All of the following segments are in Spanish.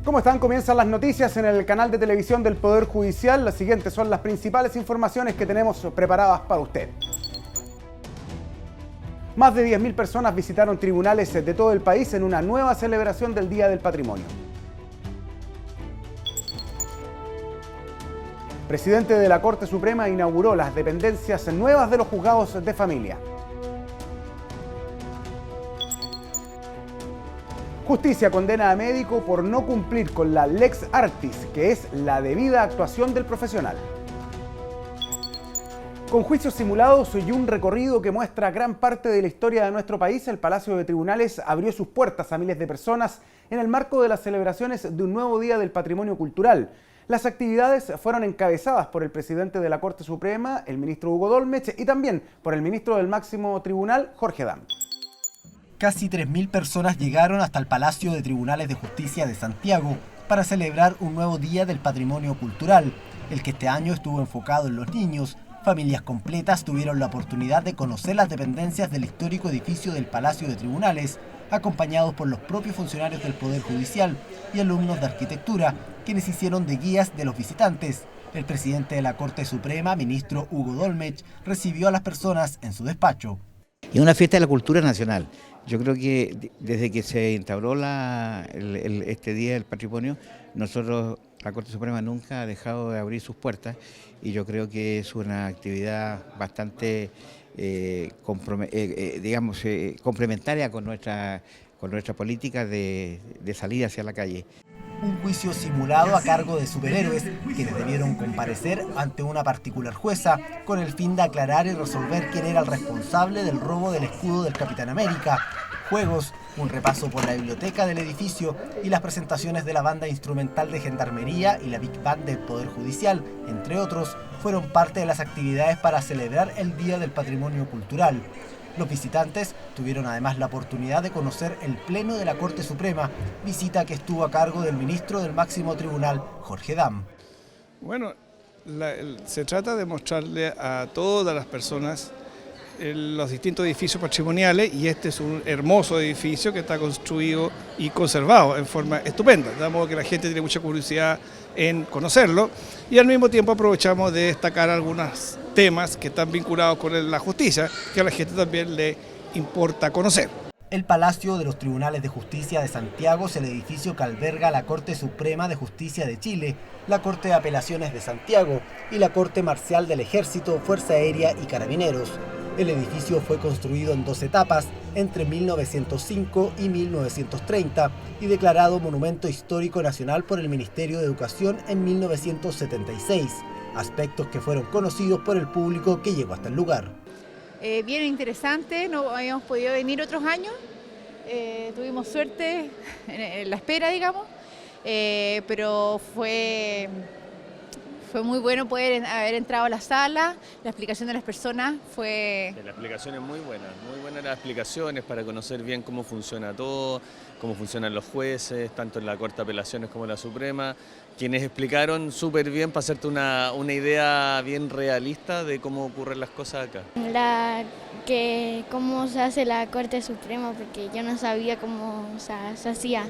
¿Cómo están? Comienzan las noticias en el canal de televisión del Poder Judicial. Las siguientes son las principales informaciones que tenemos preparadas para usted. Más de 10.000 personas visitaron tribunales de todo el país en una nueva celebración del Día del Patrimonio. Presidente de la Corte Suprema inauguró las dependencias nuevas de los juzgados de familia. Justicia condena a médico por no cumplir con la Lex Artis, que es la debida actuación del profesional. Con juicios simulados y un recorrido que muestra gran parte de la historia de nuestro país, el Palacio de Tribunales abrió sus puertas a miles de personas en el marco de las celebraciones de un nuevo Día del Patrimonio Cultural. Las actividades fueron encabezadas por el presidente de la Corte Suprema, el ministro Hugo Dolmetsch, y también por el ministro del Máximo Tribunal, Jorge Dam. Casi 3.000 personas llegaron hasta el Palacio de Tribunales de Justicia de Santiago para celebrar un nuevo Día del Patrimonio Cultural, el que este año estuvo enfocado en los niños. Familias completas tuvieron la oportunidad de conocer las dependencias del histórico edificio del Palacio de Tribunales, acompañados por los propios funcionarios del Poder Judicial y alumnos de arquitectura, quienes hicieron de guías de los visitantes. El presidente de la Corte Suprema, ministro Hugo Dolmetsch, recibió a las personas en su despacho. Es una fiesta de la cultura nacional. Yo creo que desde que se instauró este Día del Patrimonio, nosotros, la Corte Suprema nunca ha dejado de abrir sus puertas y yo creo que es una actividad bastante, complementaria con nuestra política de salida hacia la calle. Un juicio simulado a cargo de superhéroes, quienes debieron comparecer ante una particular jueza con el fin de aclarar y resolver quién era el responsable del robo del escudo del Capitán América. Juegos, un repaso por la biblioteca del edificio y las presentaciones de la banda instrumental de Gendarmería y la Big Band del Poder Judicial, entre otros, fueron parte de las actividades para celebrar el Día del Patrimonio Cultural. Los visitantes tuvieron además la oportunidad de conocer el Pleno de la Corte Suprema, visita que estuvo a cargo del ministro del Máximo Tribunal, Jorge Dam. Bueno, se trata de mostrarle a todas las personas los distintos edificios patrimoniales y este es un hermoso edificio que está construido y conservado en forma estupenda, de modo que la gente tiene mucha curiosidad en conocerlo y al mismo tiempo aprovechamos de destacar algunos temas que están vinculados con la justicia, que a la gente también le importa conocer. El Palacio de los Tribunales de Justicia de Santiago es el edificio que alberga la Corte Suprema de Justicia de Chile, la Corte de Apelaciones de Santiago y la Corte Marcial del Ejército, Fuerza Aérea y Carabineros. El edificio fue construido en 2 etapas, entre 1905 y 1930, y declarado Monumento Histórico Nacional por el Ministerio de Educación en 1976, aspectos que fueron conocidos por el público que llegó hasta el lugar. Bien interesante, no habíamos podido venir otros años, tuvimos suerte en la espera, digamos, pero fue muy bueno poder haber entrado a la sala, la explicación de las personas fue... La explicación es muy buenas las explicaciones para conocer bien cómo funciona todo, cómo funcionan los jueces, tanto en la Corte de Apelaciones como en la Suprema, quienes explicaron súper bien para hacerte una idea bien realista de cómo ocurren las cosas acá. Cómo se hace la Corte Suprema, porque yo no sabía cómo se hacía.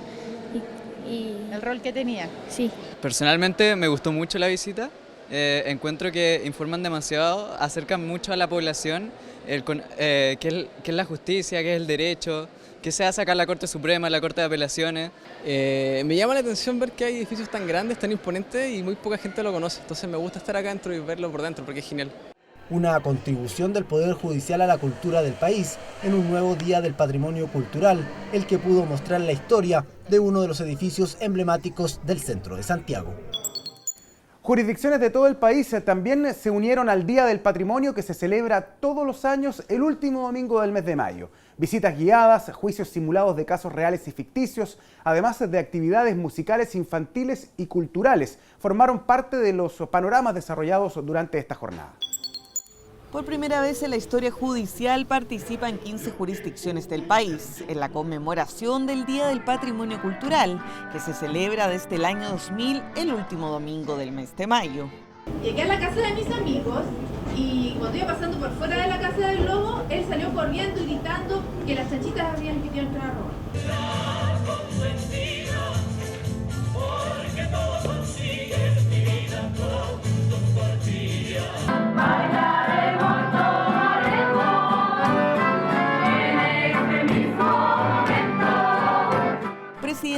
¿El rol que tenía? Sí. Personalmente me gustó mucho la visita, encuentro que informan demasiado, acercan mucho a la población qué es la justicia, qué es el derecho, qué se hace acá en la Corte Suprema, en la Corte de Apelaciones. Me llama la atención ver que hay edificios tan grandes, tan imponentes y muy poca gente lo conoce, entonces me gusta estar acá dentro y verlo por dentro porque es genial. Una contribución del Poder Judicial a la cultura del país en un nuevo Día del Patrimonio Cultural, el que pudo mostrar la historia de uno de los edificios emblemáticos del centro de Santiago. Jurisdicciones de todo el país también se unieron al Día del Patrimonio que se celebra todos los años el último domingo del mes de mayo. Visitas guiadas, juicios simulados de casos reales y ficticios, además de actividades musicales, infantiles y culturales, formaron parte de los panoramas desarrollados durante esta jornada. Por primera vez en la historia judicial participan 15 jurisdicciones del país en la conmemoración del Día del Patrimonio Cultural, que se celebra desde el año 2000, el último domingo del mes de mayo. Llegué a la casa de mis amigos y cuando iba pasando por fuera de la casa del lobo, él salió corriendo y gritando que las chanchitas habían querido entrar a robar.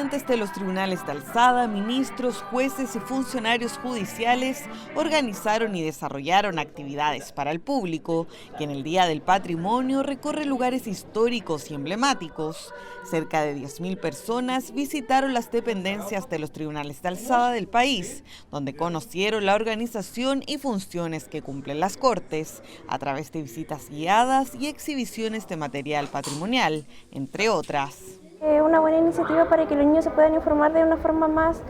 visitantes de los tribunales de alzada, ministros, jueces y funcionarios judiciales organizaron y desarrollaron actividades para el público, que en el Día del Patrimonio recorre lugares históricos y emblemáticos. Cerca de 10.000 personas visitaron las dependencias de los tribunales de alzada del país, donde conocieron la organización y funciones que cumplen las cortes, a través de visitas guiadas y exhibiciones de material patrimonial, entre otras. Una buena iniciativa para que los niños se puedan informar de una forma más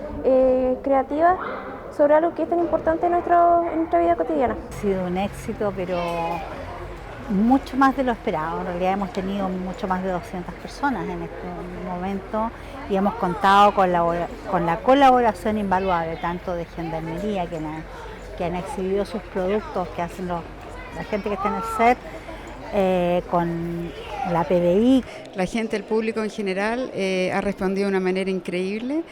creativa sobre algo que es tan importante en nuestra vida cotidiana. Ha sido un éxito, pero mucho más de lo esperado. En realidad hemos tenido mucho más de 200 personas en este momento y hemos contado con la colaboración invaluable tanto de Gendarmería, que han exhibido sus productos, que hacen la gente que está en el set, con la PDI. La gente, el público en general, ha respondido de una manera increíble.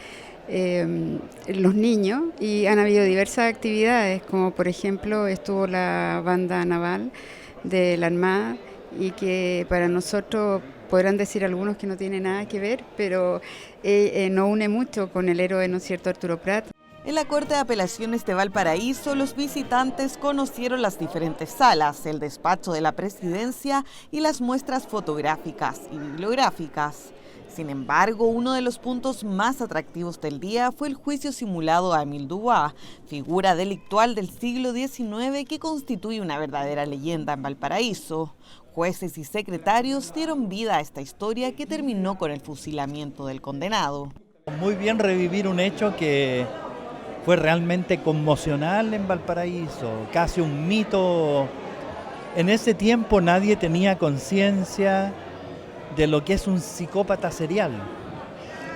Los niños, y han habido diversas actividades, como por ejemplo estuvo la banda naval de la Armada, y que para nosotros podrán decir algunos que no tiene nada que ver, pero nos une mucho con el héroe, ¿no es cierto?, Arturo Prat. En la Corte de Apelaciones de Valparaíso, los visitantes conocieron las diferentes salas, el despacho de la presidencia y las muestras fotográficas y bibliográficas. Sin embargo, uno de los puntos más atractivos del día fue el juicio simulado a Émile Dubois, figura delictual del siglo XIX que constituye una verdadera leyenda en Valparaíso. Jueces y secretarios dieron vida a esta historia que terminó con el fusilamiento del condenado. Muy bien revivir un hecho que fue realmente conmocional en Valparaíso, casi un mito. En ese tiempo nadie tenía conciencia de lo que es un psicópata serial,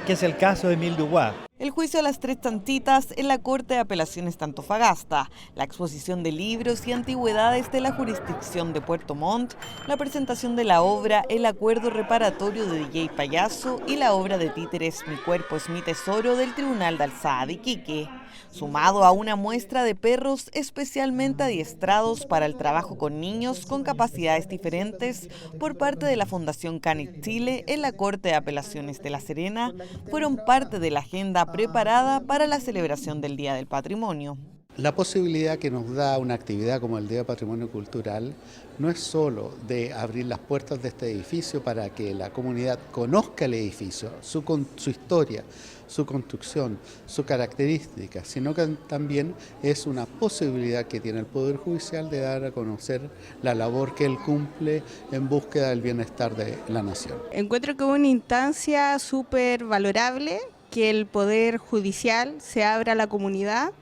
que es el caso de Émile Dubois. El juicio a las tres tantitas en la Corte de Apelaciones de Antofagasta, la exposición de libros y antigüedades de la jurisdicción de Puerto Montt, la presentación de la obra El acuerdo reparatorio de DJ Payaso y la obra de títeres Mi cuerpo es mi tesoro del Tribunal de Alzada de Iquique, sumado a una muestra de perros especialmente adiestrados para el trabajo con niños con capacidades diferentes por parte de la Fundación Canis Chile en la Corte de Apelaciones de La Serena, fueron parte de la agenda preparada para la celebración del Día del Patrimonio. La posibilidad que nos da una actividad como el Día del Patrimonio Cultural no es solo de abrir las puertas de este edificio para que la comunidad conozca el edificio, su historia, su construcción, su característica, sino que también es una posibilidad que tiene el Poder Judicial de dar a conocer la labor que él cumple en búsqueda del bienestar de la nación. Encuentro que es una instancia súper valorable que el Poder Judicial se abra a la comunidad,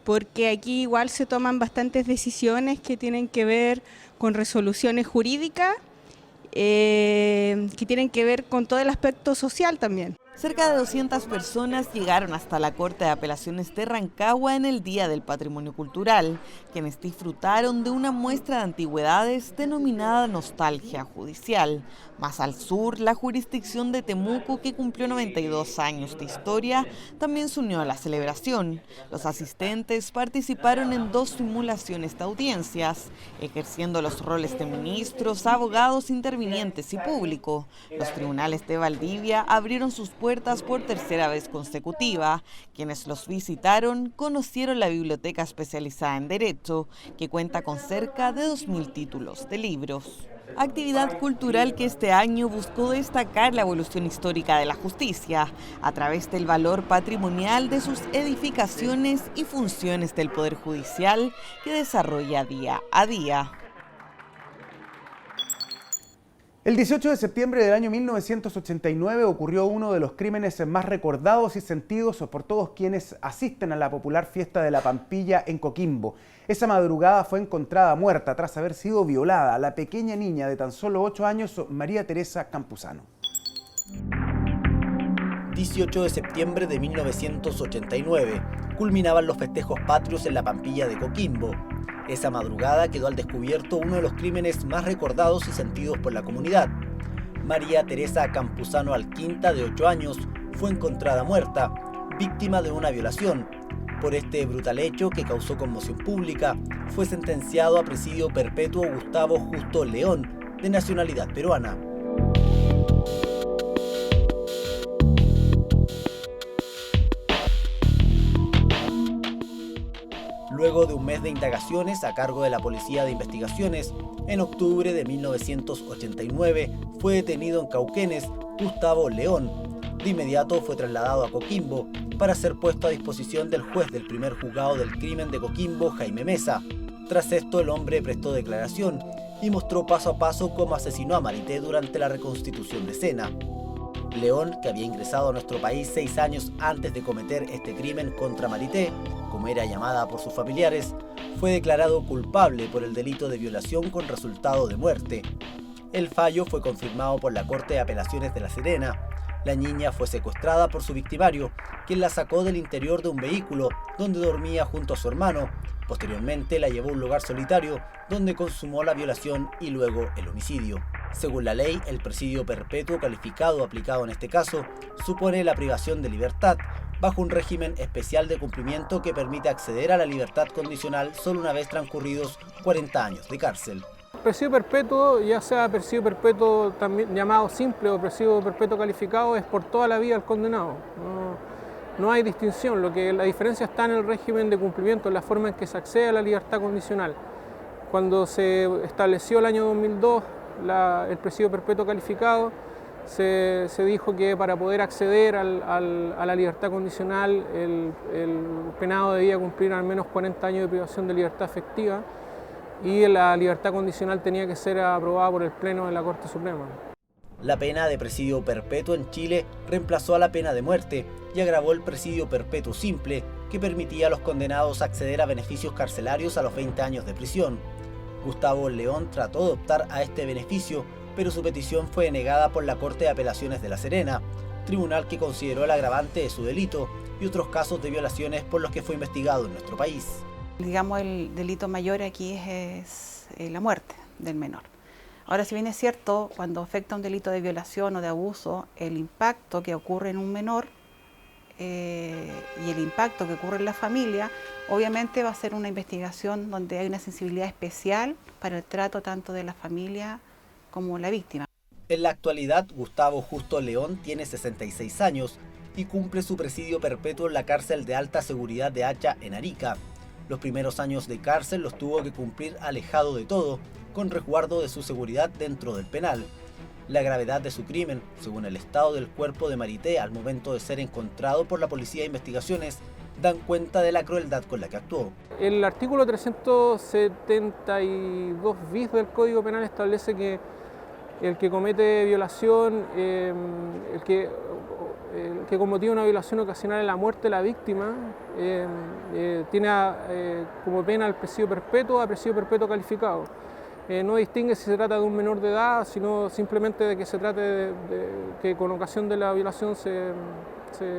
porque aquí igual se toman bastantes decisiones que tienen que ver con resoluciones jurídicas, que tienen que ver con todo el aspecto social también. Cerca de 200 personas llegaron hasta la Corte de Apelaciones de Rancagua en el Día del Patrimonio Cultural, quienes disfrutaron de una muestra de antigüedades denominada Nostalgia Judicial. Más al sur, la jurisdicción de Temuco, que cumplió 92 años de historia, también se unió a la celebración. Los asistentes participaron en 2 simulaciones de audiencias, ejerciendo los roles de ministros, abogados, intervinientes y público. Los tribunales de Valdivia abrieron sus puertas por tercera vez consecutiva. Quienes los visitaron conocieron la biblioteca especializada en Derecho, que cuenta con cerca de 2.000 títulos de libros. Actividad cultural que este año buscó destacar la evolución histórica de la justicia a través del valor patrimonial de sus edificaciones y funciones del Poder Judicial que desarrolla día a día. El 18 de septiembre del año 1989 ocurrió uno de los crímenes más recordados y sentidos por todos quienes asisten a la popular fiesta de la Pampilla en Coquimbo. Esa madrugada fue encontrada muerta tras haber sido violada la pequeña niña de tan solo 8 años, María Teresa Campuzano. 18 de septiembre de 1989, culminaban los festejos patrios en la Pampilla de Coquimbo. Esa madrugada quedó al descubierto uno de los crímenes más recordados y sentidos por la comunidad. María Teresa Campuzano Alquinta, de 8 años, fue encontrada muerta, víctima de una violación. Por este brutal hecho, que causó conmoción pública, fue sentenciado a presidio perpetuo Gustavo Justo León, de nacionalidad peruana. Luego de un mes de indagaciones a cargo de la Policía de Investigaciones, en octubre de 1989 fue detenido en Cauquenes Gustavo León. De inmediato fue trasladado a Coquimbo para ser puesto a disposición del juez del primer juzgado del crimen de Coquimbo, Jaime Mesa. Tras esto, el hombre prestó declaración y mostró paso a paso cómo asesinó a Marité durante la reconstitución de Sena. León, que había ingresado a nuestro país 6 años antes de cometer este crimen contra Marité, como era llamada por sus familiares, fue declarado culpable por el delito de violación con resultado de muerte. El fallo fue confirmado por la Corte de Apelaciones de La Serena. La niña fue secuestrada por su victimario, quien la sacó del interior de un vehículo donde dormía junto a su hermano. Posteriormente la llevó a un lugar solitario donde consumó la violación y luego el homicidio. Según la ley, el presidio perpetuo calificado aplicado en este caso supone la privación de libertad bajo un régimen especial de cumplimiento que permite acceder a la libertad condicional solo una vez transcurridos 40 años de cárcel. Presidio perpetuo, ya sea presidio perpetuo también llamado simple o presidio perpetuo calificado, es por toda la vida al condenado. No hay distinción, la diferencia está en el régimen de cumplimiento, en la forma en que se accede a la libertad condicional. Cuando se estableció el año 2002 el presidio perpetuo calificado, se dijo que para poder acceder a la libertad condicional el penado debía cumplir al menos 40 años de privación de libertad efectiva y la libertad condicional tenía que ser aprobada por el Pleno de la Corte Suprema. La pena de presidio perpetuo en Chile reemplazó a la pena de muerte y agravó el presidio perpetuo simple, que permitía a los condenados acceder a beneficios carcelarios a los 20 años de prisión. Gustavo León trató de optar a este beneficio, pero su petición fue denegada por la Corte de Apelaciones de La Serena, tribunal que consideró el agravante de su delito y otros casos de violaciones por los que fue investigado en nuestro país. Digamos, el delito mayor aquí es la muerte del menor. Ahora, si bien es cierto, cuando afecta un delito de violación o de abuso, el impacto que ocurre en un menor y el impacto que ocurre en la familia, obviamente va a ser una investigación donde hay una sensibilidad especial para el trato tanto de la familia como la víctima. En la actualidad, Gustavo Justo León tiene 66 años y cumple su presidio perpetuo en la cárcel de alta seguridad de Hacha, en Arica. Los primeros años de cárcel los tuvo que cumplir alejado de todo, con resguardo de su seguridad dentro del penal. La gravedad de su crimen, según el estado del cuerpo de Marité al momento de ser encontrado por la Policía de Investigaciones, dan cuenta de la crueldad con la que actuó. El artículo 372 bis del Código Penal establece que el que comete violación, el que con motivo de una violación ocasional la muerte de la víctima, tiene como pena el presidio perpetuo a presidio perpetuo calificado. No distingue si se trata de un menor de edad, sino simplemente de que se trate de que con ocasión de la violación se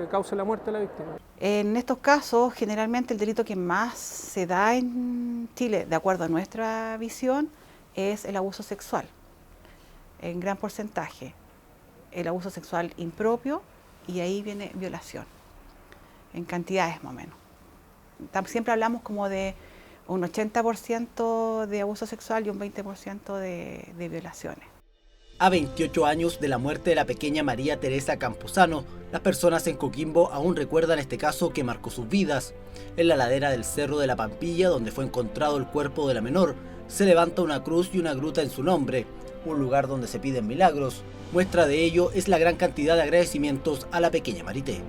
cause la muerte de la víctima. En estos casos, generalmente el delito que más se da en Chile, de acuerdo a nuestra visión, es el abuso sexual. En gran porcentaje, el abuso sexual impropio y ahí viene violación, en cantidades más o menos. Siempre hablamos como de un 80% de abuso sexual y un 20% de violaciones. A 28 años de la muerte de la pequeña María Teresa Campuzano, las personas en Coquimbo aún recuerdan este caso que marcó sus vidas. En la ladera del Cerro de la Pampilla, donde fue encontrado el cuerpo de la menor, se levanta una cruz y una gruta en su nombre, un lugar donde se piden milagros. Muestra de ello es la gran cantidad de agradecimientos a la pequeña Marité.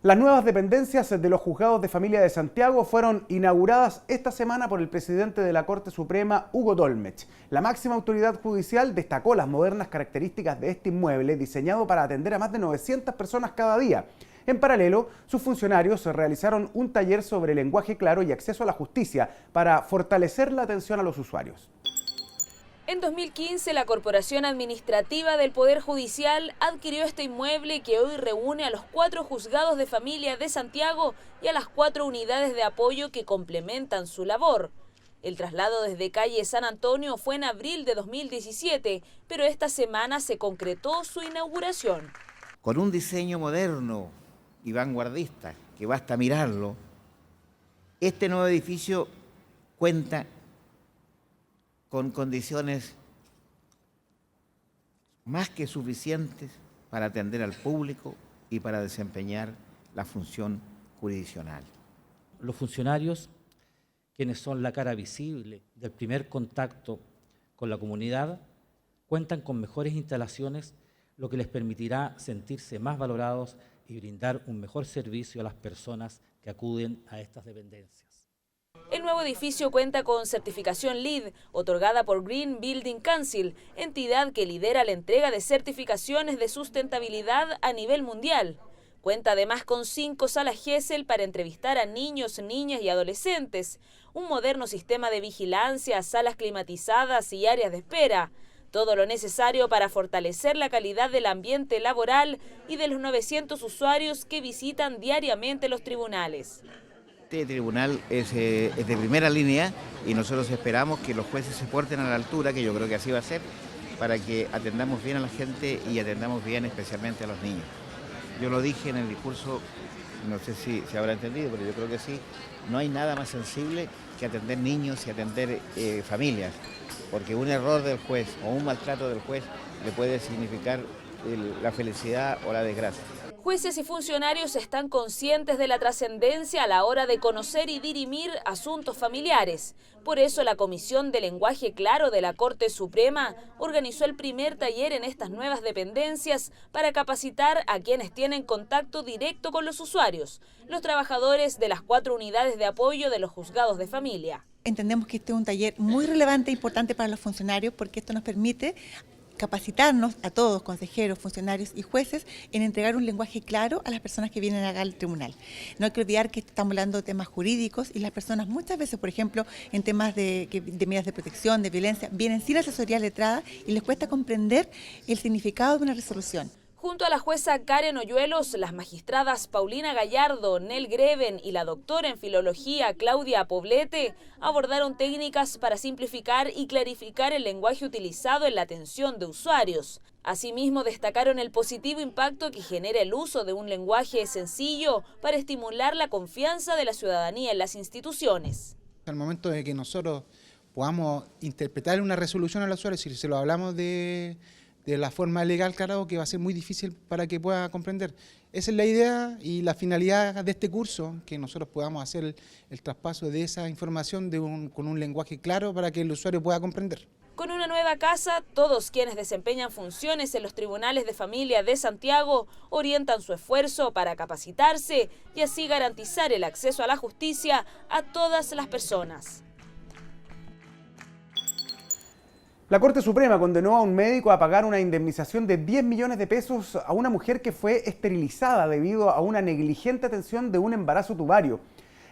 Las nuevas dependencias de los juzgados de familia de Santiago fueron inauguradas esta semana por el presidente de la Corte Suprema, Hugo Dolmetsch. La máxima autoridad judicial destacó las modernas características de este inmueble diseñado para atender a más de 900 personas cada día. En paralelo, sus funcionarios realizaron un taller sobre lenguaje claro y acceso a la justicia para fortalecer la atención a los usuarios. En 2015, la Corporación Administrativa del Poder Judicial adquirió este inmueble que hoy reúne a los 4 juzgados de familia de Santiago y a las 4 unidades de apoyo que complementan su labor. El traslado desde calle San Antonio fue en abril de 2017, pero esta semana se concretó su inauguración. Con un diseño moderno y vanguardista, que basta mirarlo, este nuevo edificio cuenta con condiciones más que suficientes para atender al público y para desempeñar la función jurisdiccional. Los funcionarios, quienes son la cara visible del primer contacto con la comunidad, cuentan con mejores instalaciones, lo que les permitirá sentirse más valorados y brindar un mejor servicio a las personas que acuden a estas dependencias. El nuevo edificio cuenta con certificación LEED, otorgada por Green Building Council, entidad que lidera la entrega de certificaciones de sustentabilidad a nivel mundial. Cuenta además con 5 salas Gesell para entrevistar a niños, niñas y adolescentes, un moderno sistema de vigilancia, salas climatizadas y áreas de espera. Todo lo necesario para fortalecer la calidad del ambiente laboral y de los 900 usuarios que visitan diariamente los tribunales. Este tribunal es de primera línea y nosotros esperamos que los jueces se porten a la altura, que yo creo que así va a ser, para que atendamos bien a la gente y atendamos bien especialmente a los niños. Yo lo dije en el discurso, no sé si se habrá entendido, pero yo creo que sí, no hay nada más sensible que atender niños y atender familias, porque un error del juez o un maltrato del juez le puede significar la felicidad o la desgracia. Jueces y funcionarios están conscientes de la trascendencia a la hora de conocer y dirimir asuntos familiares. Por eso la Comisión de Lenguaje Claro de la Corte Suprema organizó el primer taller en estas nuevas dependencias para capacitar a quienes tienen contacto directo con los usuarios, los trabajadores de las 4 unidades de apoyo de los juzgados de familia. Entendemos que este es un taller muy relevante e importante para los funcionarios porque esto nos permite capacitarnos a todos, consejeros, funcionarios y jueces, en entregar un lenguaje claro a las personas que vienen acá al tribunal. No hay que olvidar que estamos hablando de temas jurídicos y las personas muchas veces, por ejemplo, en temas de medidas de protección, de violencia, vienen sin asesoría letrada y les cuesta comprender el significado de una resolución. Junto a la jueza Karen Hoyuelos, las magistradas Paulina Gallardo, Nel Greven y la doctora en filología Claudia Poblete abordaron técnicas para simplificar y clarificar el lenguaje utilizado en la atención de usuarios. Asimismo, destacaron el positivo impacto que genera el uso de un lenguaje sencillo para estimular la confianza de la ciudadanía en las instituciones. Al momento de que nosotros podamos interpretar una resolución al usuario, si se lo hablamos de la forma legal, claro, que va a ser muy difícil para que pueda comprender. Esa es la idea y la finalidad de este curso, que nosotros podamos hacer el traspaso de esa información con un lenguaje claro para que el usuario pueda comprender. Con una nueva casa, todos quienes desempeñan funciones en los tribunales de familia de Santiago orientan su esfuerzo para capacitarse y así garantizar el acceso a la justicia a todas las personas. La Corte Suprema condenó a un médico a pagar una indemnización de 10 millones de pesos a una mujer que fue esterilizada debido a una negligente atención de un embarazo tubario.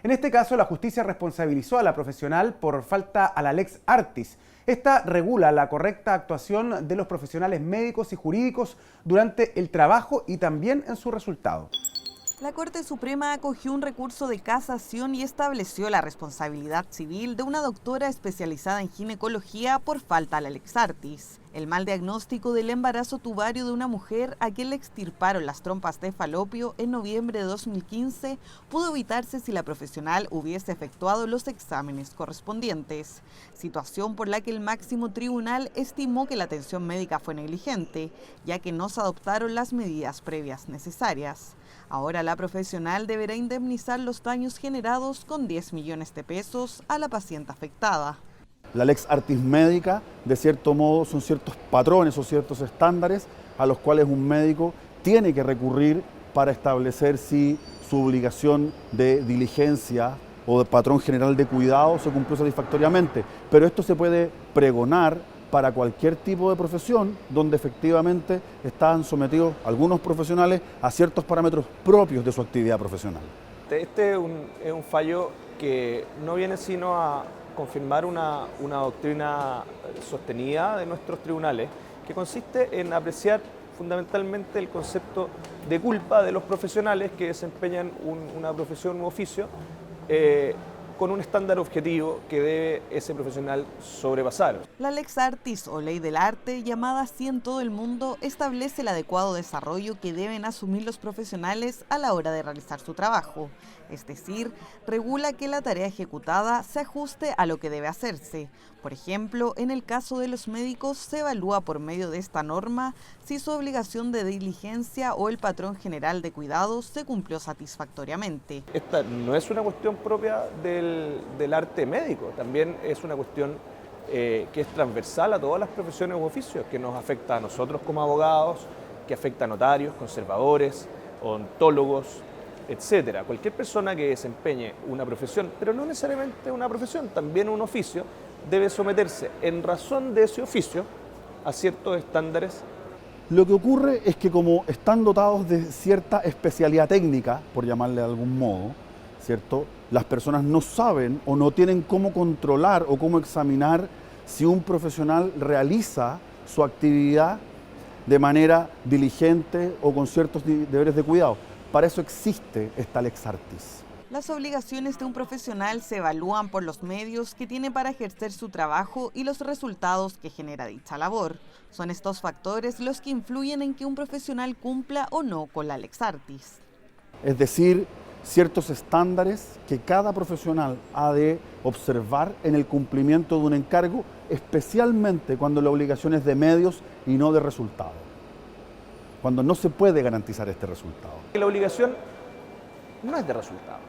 En este caso, la justicia responsabilizó a la profesional por falta a la Lex Artis. Esta regula la correcta actuación de los profesionales médicos y jurídicos durante el trabajo y también en su resultado. La Corte Suprema acogió un recurso de casación y estableció la responsabilidad civil de una doctora especializada en ginecología por falta a la Lex Artis. El mal diagnóstico del embarazo tubario de una mujer a quien le extirparon las trompas de falopio en noviembre de 2015 pudo evitarse si la profesional hubiese efectuado los exámenes correspondientes, situación por la que el máximo tribunal estimó que la atención médica fue negligente, ya que no se adoptaron las medidas previas necesarias. Ahora la profesional deberá indemnizar los daños generados con 10 millones de pesos a la paciente afectada. La Lex Artis médica, de cierto modo, son ciertos patrones o ciertos estándares a los cuales un médico tiene que recurrir para establecer si su obligación de diligencia o de patrón general de cuidado se cumplió satisfactoriamente. Pero esto se puede pregonar para cualquier tipo de profesión donde efectivamente están sometidos algunos profesionales a ciertos parámetros propios de su actividad profesional. Este es un fallo que no viene sino a confirmar una doctrina sostenida de nuestros tribunales, que consiste en apreciar fundamentalmente el concepto de culpa de los profesionales que desempeñan una profesión u oficio con un estándar objetivo que debe ese profesional sobrepasar. La Lex Artis o Ley del Arte, llamada así en todo el mundo, establece el adecuado desarrollo que deben asumir los profesionales a la hora de realizar su trabajo. Es decir, regula que la tarea ejecutada se ajuste a lo que debe hacerse. Por ejemplo, en el caso de los médicos se evalúa por medio de esta norma si su obligación de diligencia o el patrón general de cuidados se cumplió satisfactoriamente. Esta no es una cuestión propia del arte médico, también es una cuestión que es transversal a todas las profesiones u oficios, que nos afecta a nosotros como abogados, que afecta a notarios, conservadores, odontólogos, etcétera. Cualquier persona que desempeñe una profesión, pero no necesariamente una profesión, también un oficio, debe someterse en razón de ese oficio a ciertos estándares. Lo que ocurre es que como están dotados de cierta especialidad técnica, por llamarle de algún modo, ¿cierto?, las personas no saben o no tienen cómo controlar o cómo examinar si un profesional realiza su actividad de manera diligente o con ciertos deberes de cuidado. Para eso existe esta Lex Artis. Las obligaciones de un profesional se evalúan por los medios que tiene para ejercer su trabajo y los resultados que genera dicha labor. Son estos factores los que influyen en que un profesional cumpla o no con la Lex Artis. Es decir, ciertos estándares que cada profesional ha de observar en el cumplimiento de un encargo, especialmente cuando la obligación es de medios y no de resultado, cuando no se puede garantizar este resultado. La obligación no es de resultado,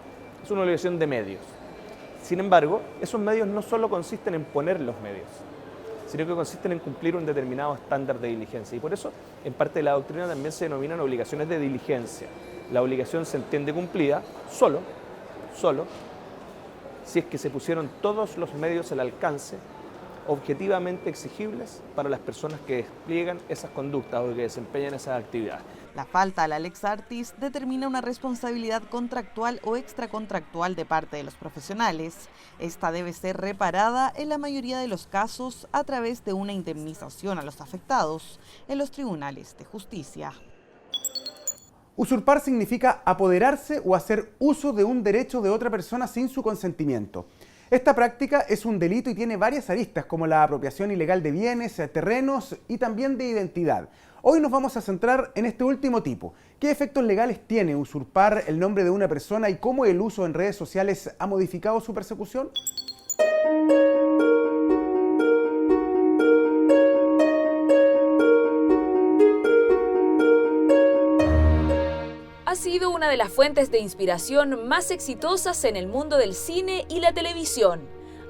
es una obligación de medios. Sin embargo, esos medios no solo consisten en poner los medios, sino que consisten en cumplir un determinado estándar de diligencia. Y por eso, en parte de la doctrina también se denominan obligaciones de diligencia. La obligación se entiende cumplida solo, si es que se pusieron todos los medios al alcance objetivamente exigibles para las personas que despliegan esas conductas o que desempeñan esas actividades. La falta a la Lex Artis determina una responsabilidad contractual o extracontractual de parte de los profesionales. Esta debe ser reparada en la mayoría de los casos a través de una indemnización a los afectados en los tribunales de justicia. Usurpar significa apoderarse o hacer uso de un derecho de otra persona sin su consentimiento. Esta práctica es un delito y tiene varias aristas, como la apropiación ilegal de bienes, terrenos y también de identidad. Hoy nos vamos a centrar en este último tipo. ¿Qué efectos legales tiene usurpar el nombre de una persona y cómo el uso en redes sociales ha modificado su persecución? Ha sido una de las fuentes de inspiración más exitosas en el mundo del cine y la televisión.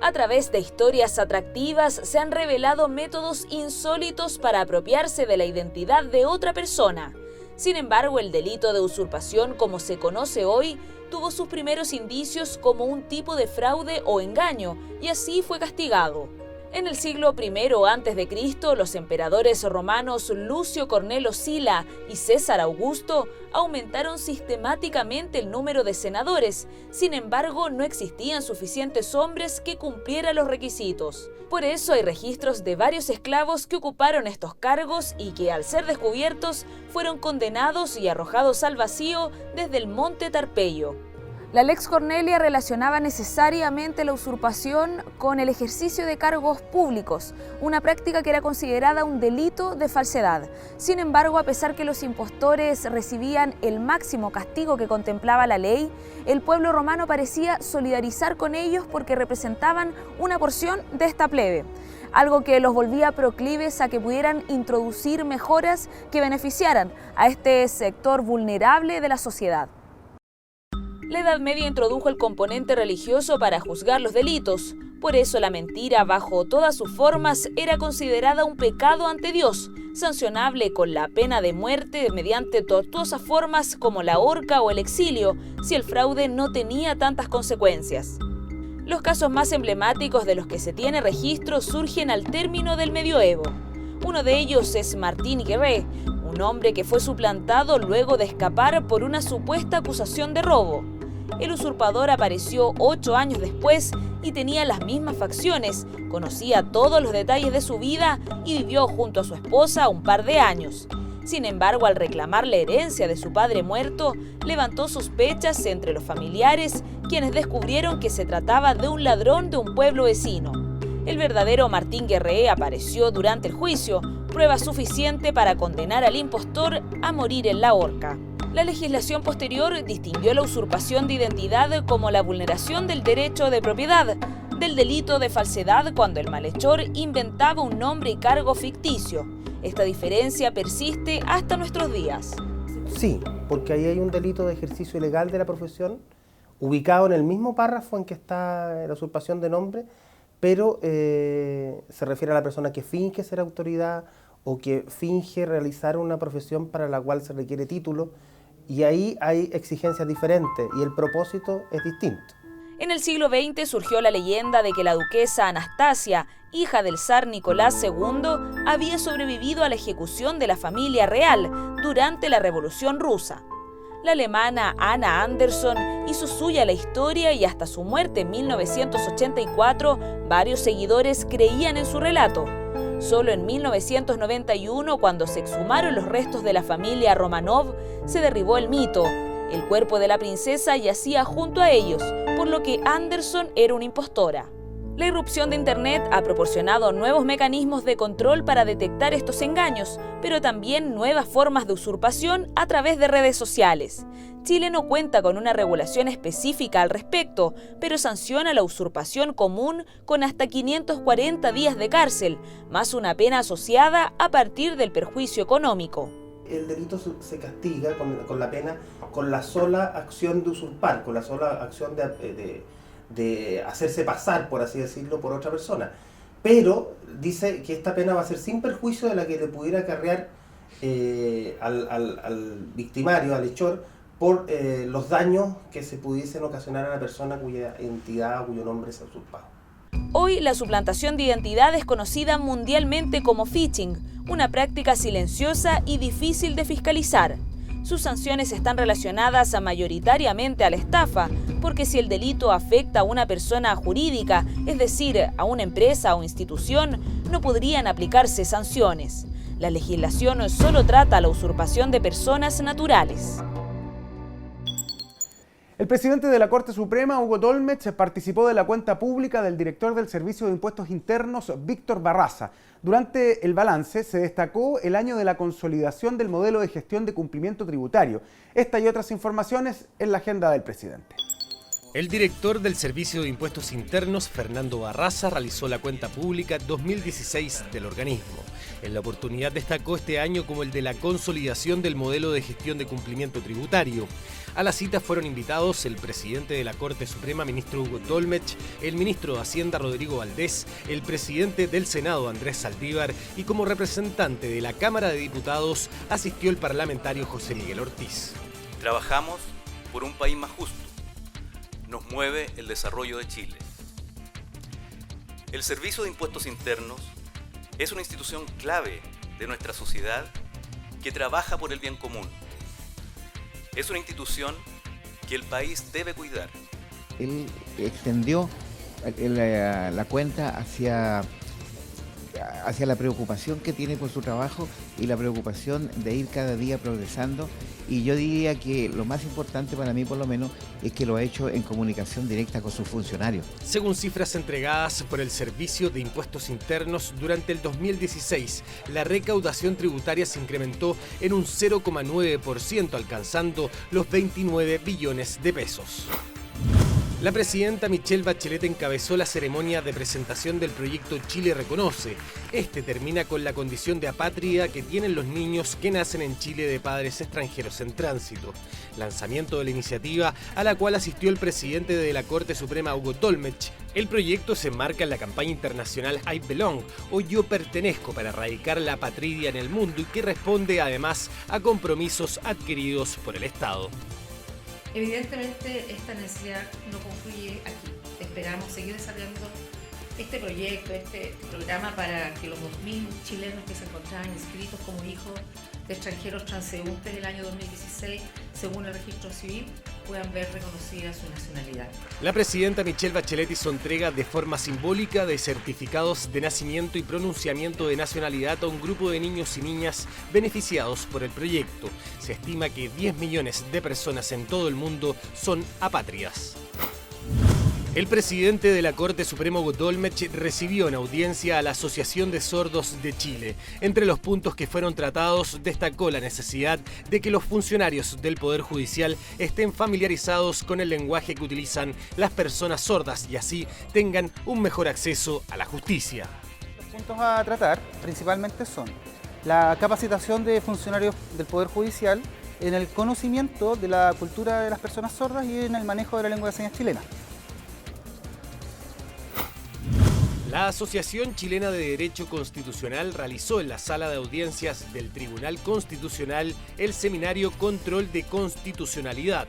A través de historias atractivas se han revelado métodos insólitos para apropiarse de la identidad de otra persona. Sin embargo, el delito de usurpación, como se conoce hoy, tuvo sus primeros indicios como un tipo de fraude o engaño, y así fue castigado. En el siglo I a.C., los emperadores romanos Lucio Cornelio Sila y César Augusto aumentaron sistemáticamente el número de senadores. Sin embargo, no existían suficientes hombres que cumplieran los requisitos. Por eso hay registros de varios esclavos que ocuparon estos cargos y que, al ser descubiertos, fueron condenados y arrojados al vacío desde el monte Tarpeyo. La Lex Cornelia relacionaba necesariamente la usurpación con el ejercicio de cargos públicos, una práctica que era considerada un delito de falsedad. Sin embargo, a pesar que los impostores recibían el máximo castigo que contemplaba la ley, el pueblo romano parecía solidarizar con ellos porque representaban una porción de esta plebe, algo que los volvía proclives a que pudieran introducir mejoras que beneficiaran a este sector vulnerable de la sociedad. La Edad Media introdujo el componente religioso para juzgar los delitos. Por eso la mentira, bajo todas sus formas, era considerada un pecado ante Dios, sancionable con la pena de muerte mediante tortuosas formas como la horca o el exilio, si el fraude no tenía tantas consecuencias. Los casos más emblemáticos de los que se tiene registro surgen al término del medioevo. Uno de ellos es Martín Guerré, un hombre que fue suplantado luego de escapar por una supuesta acusación de robo. El usurpador apareció 8 años después y tenía las mismas facciones, conocía todos los detalles de su vida y vivió junto a su esposa un par de años. Sin embargo, al reclamar la herencia de su padre muerto, levantó sospechas entre los familiares quienes descubrieron que se trataba de un ladrón de un pueblo vecino. El verdadero Martín Guerré apareció durante el juicio, prueba suficiente para condenar al impostor a morir en la horca. La legislación posterior distinguió la usurpación de identidad como la vulneración del derecho de propiedad, del delito de falsedad cuando el malhechor inventaba un nombre y cargo ficticio. Esta diferencia persiste hasta nuestros días. Sí, porque ahí hay un delito de ejercicio ilegal de la profesión, ubicado en el mismo párrafo en que está la usurpación de nombre, pero se refiere a la persona que finge ser autoridad o que finge realizar una profesión para la cual se requiere título, y ahí hay exigencias diferentes y el propósito es distinto. En el siglo XX surgió la leyenda de que la duquesa Anastasia, hija del zar Nicolás II, había sobrevivido a la ejecución de la familia real durante la Revolución Rusa. La alemana Anna Anderson hizo suya la historia y hasta su muerte en 1984, varios seguidores creían en su relato. Solo en 1991, cuando se exhumaron los restos de la familia Romanov, se derribó el mito. El cuerpo de la princesa yacía junto a ellos, por lo que Anderson era una impostora. La irrupción de Internet ha proporcionado nuevos mecanismos de control para detectar estos engaños, pero también nuevas formas de usurpación a través de redes sociales. Chile no cuenta con una regulación específica al respecto, pero sanciona la usurpación común con hasta 540 días de cárcel, más una pena asociada a partir del perjuicio económico. El delito se castiga con la pena con la sola acción de usurpar, con la sola acción de hacerse pasar, por así decirlo, por otra persona. Pero dice que esta pena va a ser sin perjuicio de la que le pudiera acarrear al victimario, al hechor, por los daños que se pudiesen ocasionar a la persona cuya identidad o cuyo nombre se ha usurpado. Hoy la suplantación de identidad es conocida mundialmente como phishing, una práctica silenciosa y difícil de fiscalizar. Sus sanciones están relacionadas mayoritariamente a la estafa, porque si el delito afecta a una persona jurídica, es decir, a una empresa o institución, no podrían aplicarse sanciones. La legislación solo trata la usurpación de personas naturales. El presidente de la Corte Suprema, Hugo Tolmech, participó de la cuenta pública del director del Servicio de Impuestos Internos, Víctor Barraza. Durante el balance se destacó el año de la consolidación del modelo de gestión de cumplimiento tributario. Esta y otras informaciones en la agenda del presidente. El director del Servicio de Impuestos Internos, Fernando Barraza, realizó la cuenta pública 2016 del organismo. En la oportunidad destacó este año como el de la consolidación del modelo de gestión de cumplimiento tributario. A la cita fueron invitados el presidente de la Corte Suprema, ministro Hugo Tolmech, el ministro de Hacienda, Rodrigo Valdés, el presidente del Senado, Andrés Saldívar, y como representante de la Cámara de Diputados asistió el parlamentario José Miguel Ortiz. Trabajamos por un país más justo. Nos mueve el desarrollo de Chile. El Servicio de Impuestos Internos es una institución clave de nuestra sociedad que trabaja por el bien común. Es una institución que el país debe cuidar. Él extendió la cuenta hacia la preocupación que tiene por su trabajo y la preocupación de ir cada día progresando, y yo diría que lo más importante para mí, por lo menos, es que lo ha hecho en comunicación directa con sus funcionarios. Según cifras entregadas por el Servicio de Impuestos Internos, durante el 2016 la recaudación tributaria se incrementó en un 0,9%, alcanzando los 29 billones de pesos. La presidenta Michelle Bachelet encabezó la ceremonia de presentación del proyecto Chile Reconoce. Este termina con la condición de apátrida que tienen los niños que nacen en Chile de padres extranjeros en tránsito. Lanzamiento de la iniciativa, a la cual asistió el presidente de la Corte Suprema, Hugo Tolmech. El proyecto se enmarca en la campaña internacional I Belong, o Yo Pertenezco, para erradicar la apatridia en el mundo, y que responde además a compromisos adquiridos por el Estado. Evidentemente esta necesidad no concluye aquí. Esperamos seguir desarrollando este proyecto, este programa para que los 2.000 chilenos que se encontraban inscritos como hijos de extranjeros transeúntes del año 2016, según el registro civil, puedan ver reconocida su nacionalidad. La presidenta Michelle Bachelet hizo entrega de forma simbólica de certificados de nacimiento y pronunciamiento de nacionalidad a un grupo de niños y niñas beneficiados por el proyecto. Se estima que 10 millones de personas en todo el mundo son apátridas. El presidente de la Corte Suprema, Hugo Dolmetsch, recibió en audiencia a la Asociación de Sordos de Chile. Entre los puntos que fueron tratados, destacó la necesidad de que los funcionarios del Poder Judicial estén familiarizados con el lenguaje que utilizan las personas sordas y así tengan un mejor acceso a la justicia. Los puntos a tratar principalmente son la capacitación de funcionarios del Poder Judicial en el conocimiento de la cultura de las personas sordas y en el manejo de la lengua de señas chilena. La Asociación Chilena de Derecho Constitucional realizó en la sala de audiencias del Tribunal Constitucional el seminario Control de Constitucionalidad,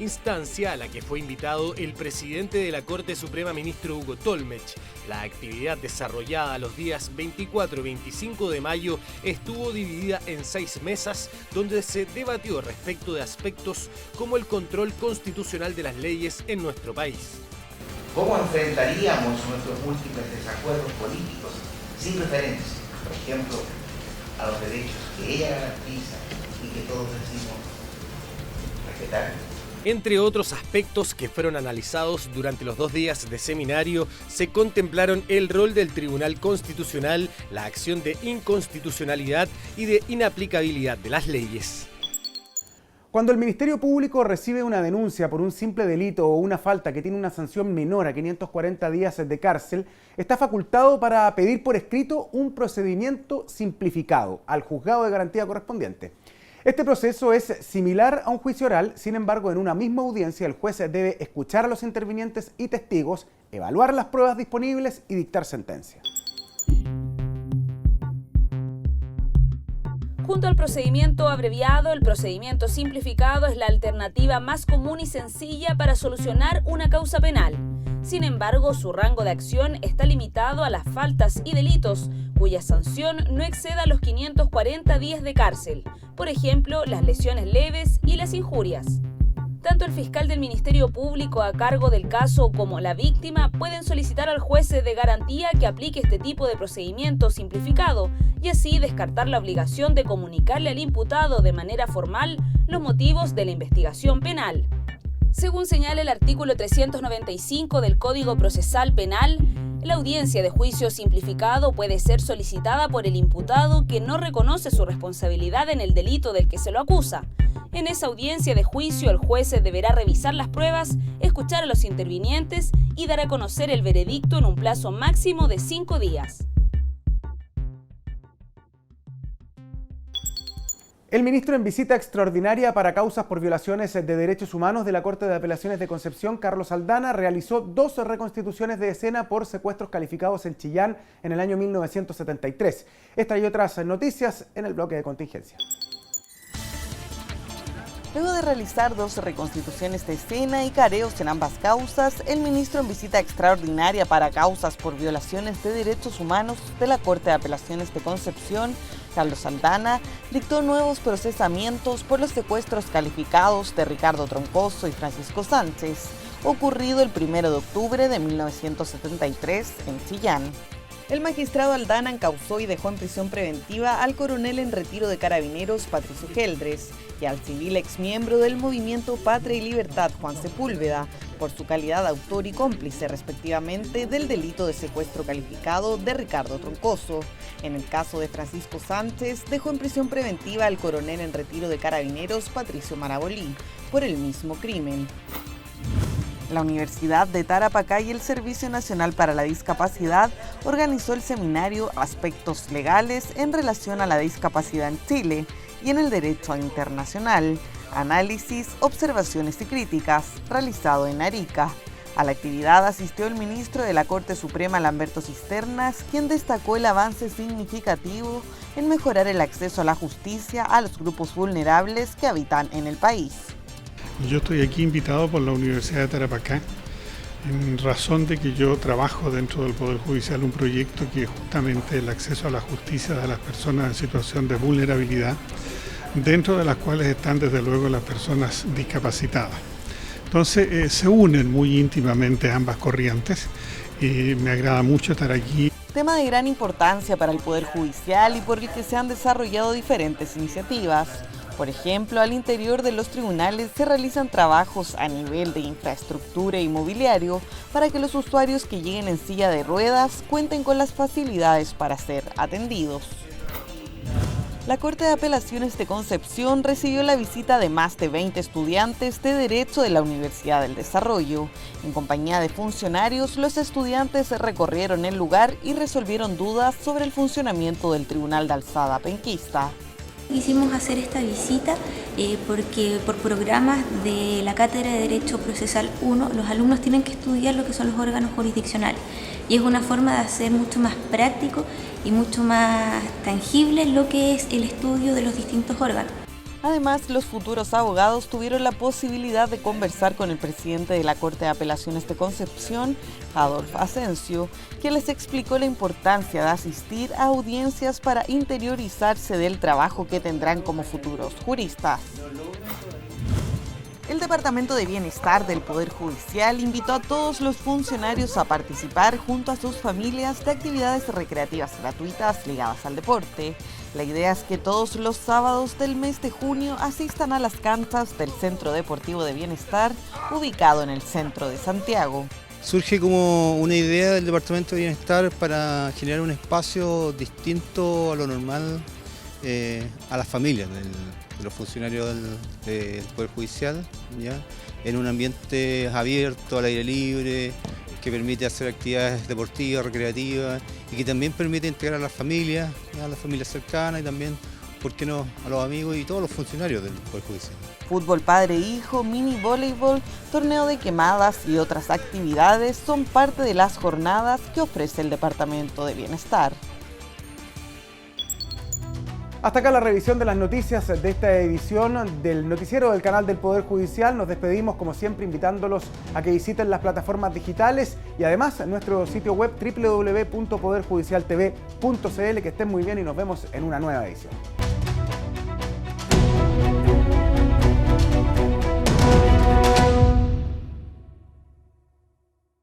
instancia a la que fue invitado el presidente de la Corte Suprema, ministro Hugo Dolmetsch. La actividad desarrollada los días 24 y 25 de mayo estuvo dividida en 6 mesas donde se debatió respecto de aspectos como el control constitucional de las leyes en nuestro país. ¿Cómo enfrentaríamos nuestros múltiples desacuerdos políticos sin referencia, por ejemplo, a los derechos que ella garantiza y que todos decimos respetar? Entre otros aspectos que fueron analizados durante los 2 días de seminario, se contemplaron el rol del Tribunal Constitucional, la acción de inconstitucionalidad y de inaplicabilidad de las leyes. Cuando el Ministerio Público recibe una denuncia por un simple delito o una falta que tiene una sanción menor a 540 días de cárcel, está facultado para pedir por escrito un procedimiento simplificado al juzgado de garantía correspondiente. Este proceso es similar a un juicio oral, sin embargo, en una misma audiencia el juez debe escuchar a los intervinientes y testigos, evaluar las pruebas disponibles y dictar sentencia. Junto al procedimiento abreviado, el procedimiento simplificado es la alternativa más común y sencilla para solucionar una causa penal. Sin embargo, su rango de acción está limitado a las faltas y delitos cuya sanción no exceda los 540 días de cárcel, por ejemplo, las lesiones leves y las injurias. Tanto el fiscal del Ministerio Público a cargo del caso como la víctima pueden solicitar al juez de garantía que aplique este tipo de procedimiento simplificado y así descartar la obligación de comunicarle al imputado de manera formal los motivos de la investigación penal. Según señala el artículo 395 del Código Procesal Penal, la audiencia de juicio simplificado puede ser solicitada por el imputado que no reconoce su responsabilidad en el delito del que se lo acusa. En esa audiencia de juicio, el juez deberá revisar las pruebas, escuchar a los intervinientes y dar a conocer el veredicto en un plazo máximo de 5 días. El ministro en visita extraordinaria para causas por violaciones de derechos humanos de la Corte de Apelaciones de Concepción, Carlos Aldana, realizó 2 reconstituciones de escena por secuestros calificados en Chillán en el año 1973. Esta y otras noticias en el bloque de contingencia. Luego de realizar 2 reconstituciones de escena y careos en ambas causas, el ministro en visita extraordinaria para causas por violaciones de derechos humanos de la Corte de Apelaciones de Concepción, Carlos Aldana, dictó nuevos procesamientos por los secuestros calificados de Ricardo Troncoso y Francisco Sánchez, ocurrido el 1 de octubre de 1973 en Chillán. El magistrado Aldana encausó y dejó en prisión preventiva al coronel en retiro de Carabineros Patricio Geldres y al civil exmiembro del movimiento Patria y Libertad Juan Sepúlveda por su calidad de autor y cómplice respectivamente del delito de secuestro calificado de Ricardo Troncoso. En el caso de Francisco Sánchez dejó en prisión preventiva al coronel en retiro de Carabineros Patricio Marabolí por el mismo crimen. La Universidad de Tarapacá y el Servicio Nacional para la Discapacidad organizó el seminario Aspectos Legales en relación a la discapacidad en Chile y en el derecho internacional, análisis, observaciones y críticas, realizado en Arica. A la actividad asistió el ministro de la Corte Suprema, Lamberto Cisternas, quien destacó el avance significativo en mejorar el acceso a la justicia a los grupos vulnerables que habitan en el país. Yo estoy aquí invitado por la Universidad de Tarapacá en razón de que yo trabajo dentro del Poder Judicial un proyecto que es justamente el acceso a la justicia de las personas en situación de vulnerabilidad, dentro de las cuales están desde luego las personas discapacitadas. Entonces se unen muy íntimamente ambas corrientes y me agrada mucho estar aquí. Tema de gran importancia para el Poder Judicial y por el que se han desarrollado diferentes iniciativas. Por ejemplo, al interior de los tribunales se realizan trabajos a nivel de infraestructura y mobiliario para que los usuarios que lleguen en silla de ruedas cuenten con las facilidades para ser atendidos. La Corte de Apelaciones de Concepción recibió la visita de más de 20 estudiantes de Derecho de la Universidad del Desarrollo. En compañía de funcionarios, los estudiantes recorrieron el lugar y resolvieron dudas sobre el funcionamiento del Tribunal de Alzada Penquista. Quisimos hacer esta visita porque por programas de la Cátedra de Derecho Procesal 1, los alumnos tienen que estudiar lo que son los órganos jurisdiccionales. Y es una forma de hacer mucho más práctico y mucho más tangible lo que es el estudio de los distintos órganos. Además, los futuros abogados tuvieron la posibilidad de conversar con el presidente de la Corte de Apelaciones de Concepción, Adolfo Asensio, quien les explicó la importancia de asistir a audiencias para interiorizarse del trabajo que tendrán como futuros juristas. El Departamento de Bienestar del Poder Judicial invitó a todos los funcionarios a participar junto a sus familias de actividades recreativas gratuitas ligadas al deporte. La idea es que todos los sábados del mes de junio asistan a las canchas del Centro Deportivo de Bienestar, ubicado en el centro de Santiago. Surge como una idea del Departamento de Bienestar para generar un espacio distinto a lo normal a las familias de los funcionarios del Poder Judicial, ¿ya? En un ambiente abierto, al aire libre, que permite hacer actividades deportivas, recreativas y que también permite integrar a las familias cercanas y también, ¿por qué no?, a los amigos y todos los funcionarios del Poder Judicial. Fútbol padre e hijo, mini voleibol, torneo de quemadas y otras actividades son parte de las jornadas que ofrece el Departamento de Bienestar. Hasta acá la revisión de las noticias de esta edición del noticiero del canal del Poder Judicial. Nos despedimos como siempre invitándolos a que visiten las plataformas digitales y además nuestro sitio web www.poderjudicialtv.cl. Que estén muy bien y nos vemos en una nueva edición.